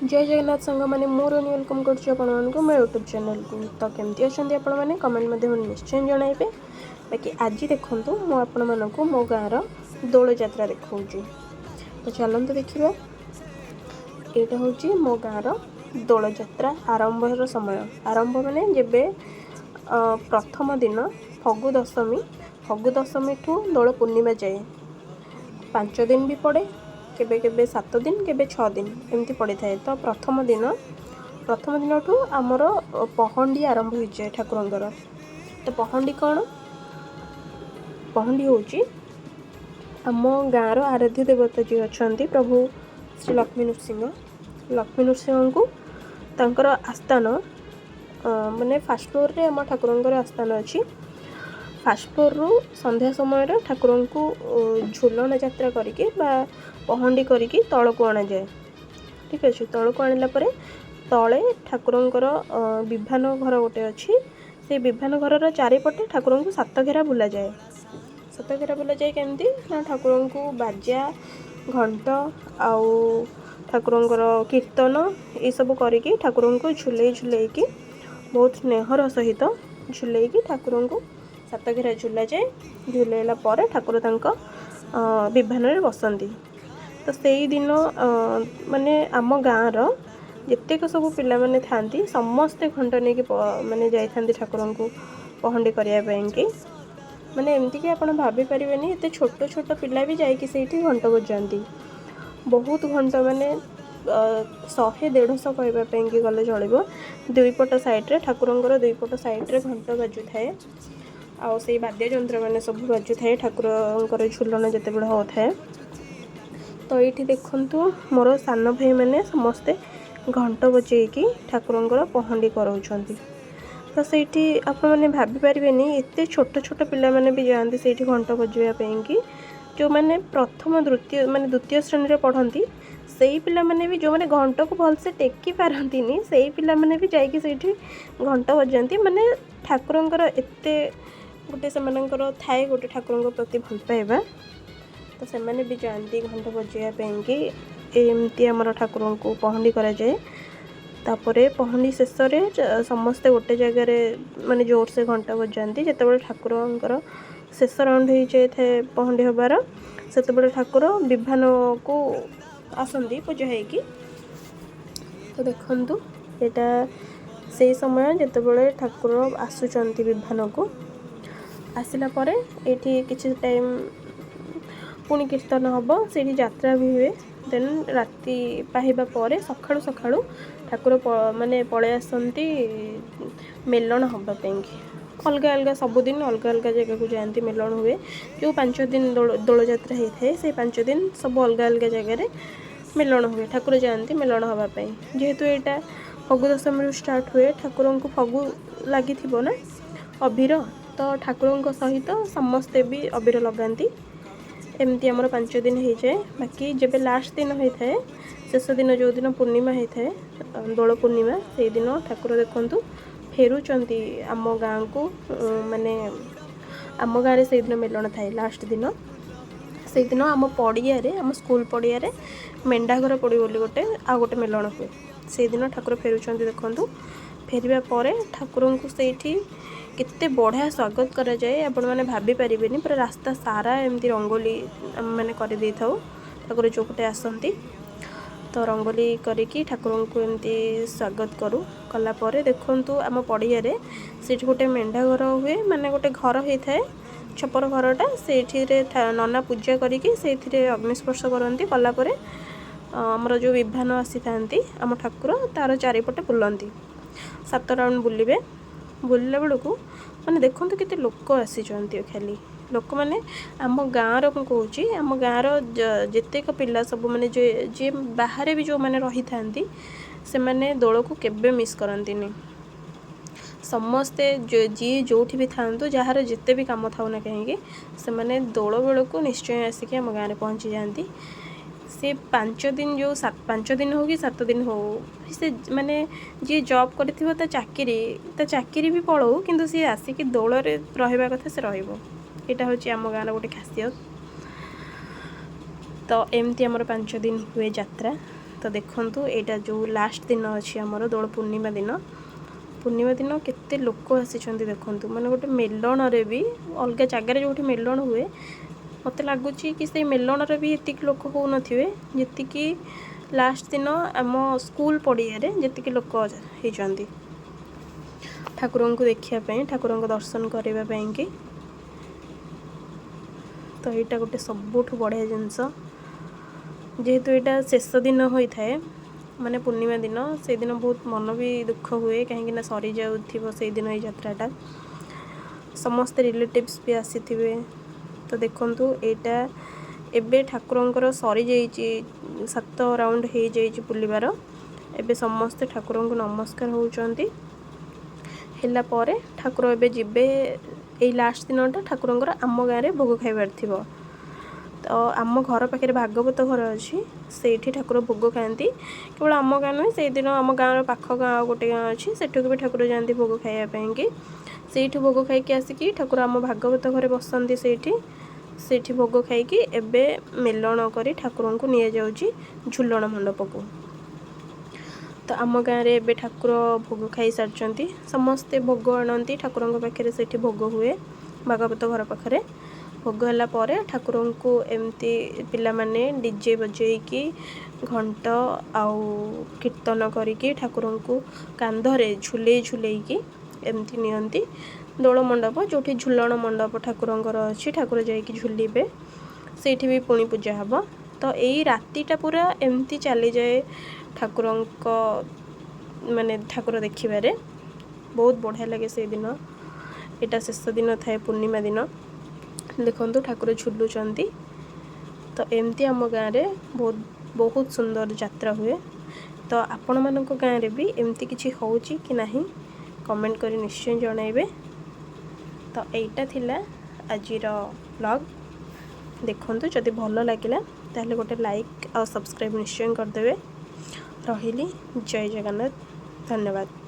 जय जगन्नाथ सांग मैंने मोर वेलकम कर मो यूट्यूब चैनल को। तो केमती अच्छा आपण मैंने कमेंट मध्य निश्चय जनइबे। बाकी आज देखूँ मुझे मो गाँव दोल जात्रा देखा। तो चलते देखा यहाँ हूँ मो गाँव दोल जात्रा आरंभ समय। आरंभ माने जेबे प्रथम दिन फगु दशमी ठू दोल पूर्णिमा जाए 5 दिन भी पड़े, केबे केबे 7 दिन केबे 6 दिन एमती पड़ी थाए। तो प्रथम दिन ठू आमर पहंडी आरंभ हो जाए ठाकुरंकर। तो पहंडी कौन? पहंडी होची आम गाँव आराध्य देवता जी अच्छा प्रभु श्री लक्ष्मी नृसिंह को तांकर आस्थान माने फास्ट फ्लोर रे आम ठाकुरंकर आस्थान अच्छी। फास्ट फ्लोर रु संध्या समय ठाकुर को झूलन यात्रा करके पहंडी करके तल को अणा जाए। ठीक अच्छे, तल को आणला तले ठाकुरंकर विभान घर गोटे अच्छी। से विभान घर चारिपटे ठाकुर को 7 घेरा बुला जाए। 7 घेरा बुला जाए केमती ना ठाकुर को बाजा घंट आउ ठाकुरंकर कीर्तन ये सब करके ठाकुर को झुले बहुत स्नेहर सहित झुले ठाकुर को 7 घेरा झुला जाए। झुलैला पर ठाकुर विभान में बसती। तो से ही दिन माने आम गाँव जितेक सब पिला माने थांती समस्ते घंट नहीं कि माने जाइथांती ठाकुर को पहंडी करने कि माने एमती कि आपण भाभी पारिबेनी एते छोट छोट पिला भी जाइकी सेठी घंट बजाती। बहुत घंट माने 100-150 कहवाई कि गले चलो। दुईपट साइड्रे ठाकुरंकर दुईपट साइड्रे घंट बाजू थाए। आउ से वाद्य यंत्र मैंने सब बाजू थाए ठाकुर झुलन जिते बड़े होता। तो ये देखु मोर सान भाई मैंने समस्ते घंट बजेकी ठाकुरंकर पहंडी कराउछंती। तो सेठी आपण मैंने भाभी पारिबेनी एते छोट छोट पिला माने भी जाती से घंट बजाइवाई कि जो मैंने प्रथम द्वितीय माने द्वितीय श्रेणी में पढ़ती से पिला माने भी जो मैंने घंट को भलसे टेकी पारती से पिला माने भी जाइकी सेठी घंट बजाती। माने ठाकुरंकर एते गोटे से थाए गोटे ठाकुर प्रति भल पाइबा। तो से मैंने भी जाती घंट बजाइवाई कि एमती आमर ठाकुर को पहंडी करा जाए। तापरे पहंडी शेष समस्ते गोटे जगार माने जोर से घंटा बजाती जिते ठाकुरंकर शेष राउंड हो जाए पहंडी हबार से ठाकुर विभान को आसती पूजा होगी। तो देखु यहाँ से समय जिते ठाकुर आसुचंती विभान को आसला परे एठी किछि टाइम पुणी कीर्तन हम से यात्रा भी हुए। देन राति पाहिबा परे सखाळु सखाळु ठाकुर माने पळे आसंती मेलन हबापी। अलग अलग सबुदिन अलग अलग जगह को जाती मेलन हुए। जो 5 दिन दोल यात्रा होता है से 5 दिन सब अलग अलग जगह मेलन हुए। ठाकुर जाती मेलन हबापी जेहेतु यहाँ फगु दशमी स्टार्ट हुए ठाकुर को फगु लगी ना अबीर। तो ठाकुर सहित समस्ते भी अबीर लगाती। एमती आमर 5 दिन हो जाए। बाकी जब लास्ट दिन होता है शेष दिन जो दिन पूर्णिमा होता है दोल पूर्णिमा से दिन ठाकुर देखु फेरुचंती आम गाँ को माने आम गाँव से दिन मेलन थाए। लास्ट दिन से दिन आम पड़िया आम स्कूल पड़िया मेंढाघर पड़ी बोली गोटे आ गोटे मेलन हुए। से दिन ठाकुर फेरुचंती देखु फेरिया पर ठाकुर को सेठी केते बढ़िया स्वागत करा जाए आपण मैंने भाभी पारिबेनी। पूरा रास्ता सारा एमती रंगोली मैंने कर दे था ठाकुर जो पटे आसती। तो रंगोली करिकी ठाकुर को एमती स्वागत कला देखु आम पड़िया से गोटे मेंढा घर हुए माने गोटे घर होता है छपर घरटा से नना पूजा करिकी से अग्निस्पर्श करती कलापर आमर जो विभान आसी था आम ठाकुर तार चारिपटे बुलती 7 राउंड बुलिबे। बुलला बेलू मैंने देखो केते लोक आसी खाली लोक मैंने आम गाँव कहूँ आम गाँव जितेक पिला सब मैंने जे बाहर भी जो मैंने रही था से मैंने दोल को केबे मिस करती। समस्ते जी जो भी था जार जिते भी कम था ना कहीं से मैंने दोल बेल को निश्चय आसिक आम गाँव में पहुँची जाती। से 5 दिन जो 5 दिन हो कि 7 दिन हो से माने जी जॉब करथिबो ता चाकरी भी पळो किंतु सी आसिक दोल रे रहबा कथा से रहइबो। एटा होची आम गाँव गोटे खासियत। तो एमती आमर 5 दिन हुए यात्रा। तो देखंतु एटा जो लास्ट दिन अच्छी आमर दोल पूर्णिमा दिन केते लोक आसी देखंतु माने गोटे मेलन रे भी अलग जगार जो मेलन हुए मत लगुच कि से मेलन रे भी एतिक लोक हो नथिवे जतिकी लास्ट दिन आम स्कूल पड़िया जी लोक होती ठाकुर को देखापी ठाकुर को दर्शन करने तो यहाँ गोटे सबुठ बढ़िया जिनस जेहेतु यहाँ शेष दिन होता है माने पूर्णिमा दिन से दिन बहुत मन भी दुख हुए कहीं सरी जाऊ से दिन ये यात्राटा समस्त रिलेटिव्स भी आसी तो देखंतु एटा एबे ठाकुरंकर सरी जाइए 7 राउंड हो जाइए बुलिबार एबे समस्ते ठाकुर को नमस्कार होउचंती हेला परे ठाकुर एबे जिबे ए लास्ट दिनटा ठाकुरंकर आम गाँव में भोग खाइबार थिबो तो आम घर पाखे भागवत घर अच्छी से ठाकुर भोग खाती केवल आम गाँव नुहे से दिन आम गाँव पाख गाँव गोटे गाँव अच्छी सेठू भी ठाकुर जाती भोग खाइबापी से भोग खाई आसिकी ठाकुर आम भागवत घर बसती सेठी भोग खाई एबे मेलन करी ठाकुर को नि जाउची झुलन मंडप को तो आम गाँव में एबे ठाकुर भोग खाई सारी समस्ते भोग आनती ठाकुर पाखे से भोग हुए भागवत घर पाखे भोग है पर ठाकुर को एमती पिला माने डीजे बजेकी घंट आउ कीर्तन करिकी ठाकुर को कांधरे झुले झुलेकी एमती नियंती दोल मंडप जो झुलन मंडप ठाकुरंकर अच्छी ठाकुर जाइए झुलिबे से भी पुणी पूजा हम तो यही रातिटा पूरा एमती चली जाए ठाकुर माने ठाकुर देखिबारे बहुत बढ़िया लगे से दिन यहाँ शेष दिन थाए पूर्णिमा दिन देखंतु ठाकुर झुलुचंती तो एमती आम गाँव में बहुत सुंदर यात्रा हुए तो आपण मानक गाँव में भी एमती किसी होउची कि नहीं कमेंट करी निश्चय जनइबे तो यहीटा थिला आजिर व्लॉग देखंतु जदि भल लगिला ताहले गोटे लाइक और सब्सक्राइब निश्चय करदेवे रहिली जय जगन्नाथ धन्यवाद।